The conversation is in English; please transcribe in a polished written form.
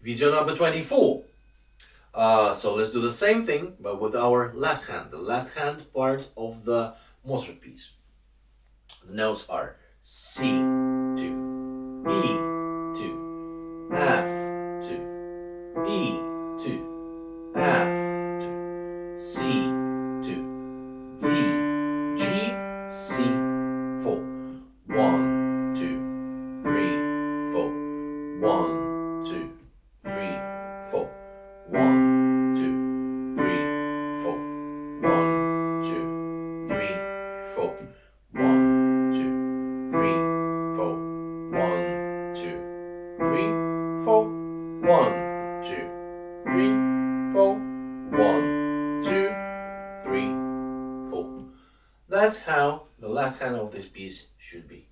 Video number 24. So let's do the same thing, but with our left hand, the left hand part of the Mozart piece. The notes are C2, E2, F2, E2, F2, C2, D, G, C4. 1, 2, 3, 4. 1, 2, 3, 4. 1, 2, 3, 4. 1, 2, 3, 4. 1, 2, 3, 4. 1, 2, 3, 4. 1, 2, 3, 4. 1, 2, 3, 4. That's how the left hand of this piece should be.